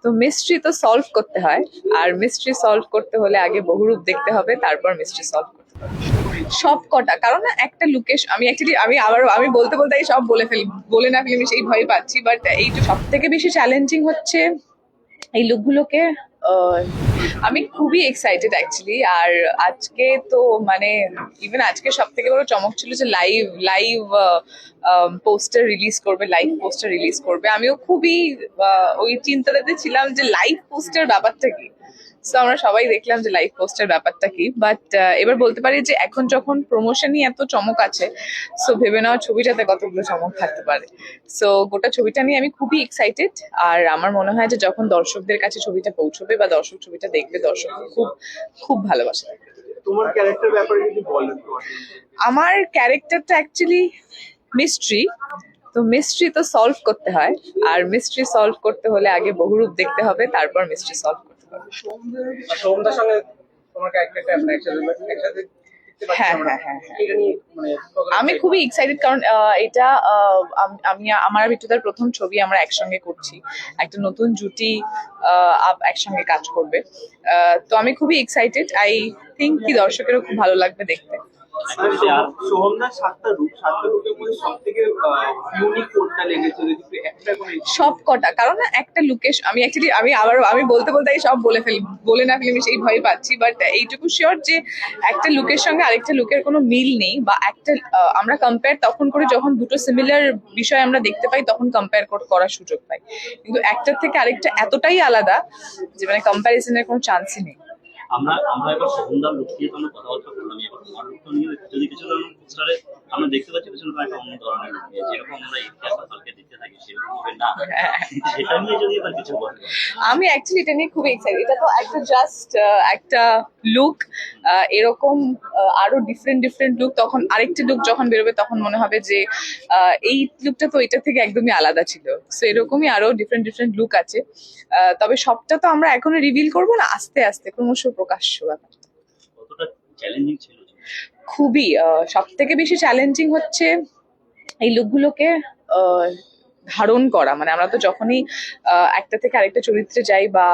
তো মিস্ট্রি তো সলভ করতে হয়, আর মিস্ট্রি সলভ করতে হলে আগে বহুরূপ দেখতে হবে, তারপর মিস্ট্রি সলভ করতে হবে। সব কটা, কারণ না একটা লুকেশ আমি অ্যাকচুয়ালি আমি বলতে বলতে এই সব বলে না ফেলি, আমি সেই ভয় পাচ্ছি। বাট এই যে সব থেকে বেশি চ্যালেঞ্জিং হচ্ছে এই লুকগুলোকে আমি খুবই এক্সাইটেড অ্যাকচুয়ালি। আর আজকে তো মানে ইভেন আজকে সব থেকে বড় চমক ছিল যে লাইভ লাইভ পোস্টার রিলিজ করবে। আমিও খুবই ওই চিন্তাটাতে ছিলাম যে লাইভ পোস্টার ব্যাপারটা কি। তো আমরা সবাই দেখলাম যে লাইভ পোস্টার ব্যাপারটা কি। বাট এবার বলতে পারি যে এখন যখন প্রমোশনই এত চমক আছে, সো ভেবে নাও ছবিটাতে কতগুলো চমক থাকতে পারে। সো গোটা ছবিটা নিয়ে আমি খুবই এক্সাইটেড। আর আমার মনে হয় যে যখন দর্শকদের কাছে ছবিটা পৌঁছবে বা দর্শক ছবিটা দেখবে, দর্শক খুব খুব ভালোবাসে। তোমার ক্যারেক্টার ব্যাপারে যদি বলেন। আমার ক্যারেক্টারটা অ্যাকচুয়ালি মিস্ট্রি। তো মিস্ট্রি তো সলভ করতে হয়, আর মিস্ট্রি সলভ করতে হলে আগে বহুরূপ দেখতে হবে, তারপর মিস্ট্রি সলভ করতে হবে। সোমদার সঙ্গে তোমার ক্যারেক্টারটা একসাথে হ্যাঁ, আমি খুবই এক্সাইটেড, কারণ এটা আমার বিট্টুদার প্রথম ছবি আমরা একসঙ্গে করছি। একটা নতুন জুটি একসঙ্গে কাজ করবে। তো আমি খুবই এক্সাইটেড। আই থিঙ্ক কি দর্শকেরও খুব ভালো লাগবে দেখতে। সোহমদার সাতটা রূপের মধ্যে সবথেকে ইউনিক কোনটা লেগেছে যদি একটা করে? সব কটা, কারণ না একটা লুকেশ আমি অ্যাকচুয়ালি আমি বলতে বলতে এই সব বলে না ফেলি, আমি সেই ভয় পাচ্ছি। বাট এইটুকু শিওর যে একটা লুকের সঙ্গে আরেকটা লুকের কোনো মিল নেই, বা একটা আমরা কম্পেয়ার তখন করি যখন দুটো সিমিলার বিষয় আমরা দেখতে পাই, তখন কম্পেয়ার করার সুযোগ পাই। কিন্তু একটার থেকে আরেকটা এতটাই আলাদা যে মানে কম্প্যারিজনের কোনো চান্সই নেই। আমরা এবার সোহমদার লুক নিয়ে তো কথাবার্তা বললাম, এবার তোমার লুকটা নিয়ে যদি কিছু ধরনের পোস্টারে আমরা দেখতে পাচ্ছি পেছনে একটা অন্য ধরনের লুক, যেরকম আমরা ইতিহাস কালকে দেখতে থাকি সেরকম হবে না। সেটা নিয়ে যদি এবার কিছু বলেন। আমি অ্যাকচুয়ালি এটা নিয়ে খুব এক্সাইটেড। এটা তো একটা জাস্ট একটা লুক, এরকম আরো ডিফারেন্ট লুক, তখন আরেকটা লুক যখন বেরোবে তখন মনে হবে যে এই লুকটা তো এটা থেকে একদমই আলাদা ছিল। সো এরকমই আরো ডিফারেন্ট লুক আছে। তবে সবটা তো আমরা এখনো রিভিল করবো না, আস্তে আস্তে ক্রমশ প্রকাশ্য ব্যাপারটা। কতটা চ্যালেঞ্জিং ছিল? খুবই সব থেকে বেশি চ্যালেঞ্জিং হচ্ছে এই লুকগুলোকে ধারণ করা। মানে আমরা তো যখনই একটা থেকে আরেকটা চরিত্রে যাই বা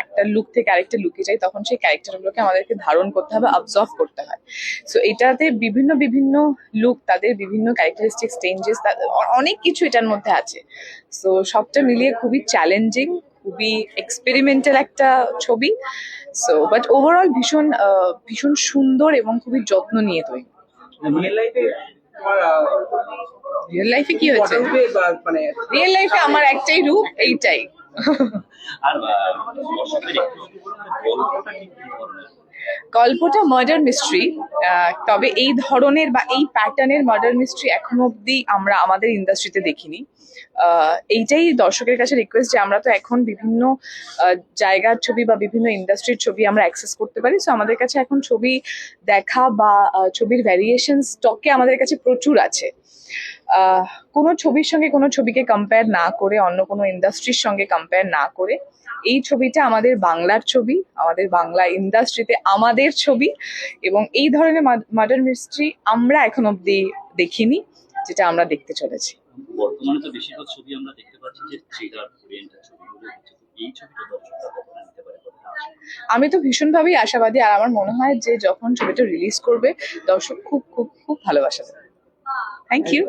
একটা লুক থেকে আরেকটা লুকে যাই, তখন সেই ক্যারেক্টারগুলোকে আমাদেরকে ধারণ করতে হবে, অবজার্ভ করতে হয়। সো এটাতে বিভিন্ন লুক, তাদের বিভিন্ন ক্যারেক্টারিস্টিক্স, চেঞ্জেস, অনেক কিছু এটার মধ্যে আছে। সো সবটা মিলিয়ে খুবই চ্যালেঞ্জিং, খুবই এক্সপেরিমেন্টাল একটা ছবি। সো বাট ওভারঅল ভীষণ সুন্দর এবং খুবই যত্ন নিয়ে তৈরি। রিয়েল লাইফে কি হয়েছে? রিয়েল লাইফে আমার একটাই রূপ, এইটাই। আর দর্শকদের একটু গল্পটা ঠিক কি ধরনের? গল্পটা মার্ডার মিস্ট্রি। তবে এই ধরনের বা এই প্যাটার্নের মার্ডার মিস্ট্রি এখনো অব্দি আমরা আমাদের ইন্ডাস্ট্রিতে দেখিনি। এইটাই দর্শকের কাছে রিকোয়েস্ট যে আমরা তো এখন বিভিন্ন জায়গার ছবি বা বিভিন্ন ইন্ডাস্ট্রির ছবি আমরা অ্যাক্সেস করতে পারি। সো আমাদের কাছে এখন ছবি দেখা বা ছবির ভ্যারিয়েশন স্টকে আমাদের কাছে প্রচুর আছে। কোনো ছবির সঙ্গে কোনো ছবিকে কম্পেয়ার না করে, অন্য কোনো ইন্ডাস্ট্রির সঙ্গে কম্পেয়ার না করে, এই ছবিটা আমাদের বাংলার ছবি, আমাদের বাংলা ইন্ডাস্ট্রিতে আমাদের ছবি। এবং এই ধরনের মার্ডার মিস্ট্রি আমরা এখন অব্দি দেখিনি, যেটা আমরা দেখতে চলেছি। বর্তমানে তো বেশিরভাগ ছবি আমরা দেখতে পাচ্ছি যে থ্রিলার ওরিয়েন্টেড ছবিগুলো হচ্ছে, তো এই ছবিটা দর্শকরা কতটা নিতে পারে, কতটা আসে? আমি তো ভীষণভাবেই আশাবাদী। আর আমার মনে হয় যে যখন ছবিটা রিলিজ করবে, দর্শক খুব খুব খুব ভালোবাসা দেবে। Thank you.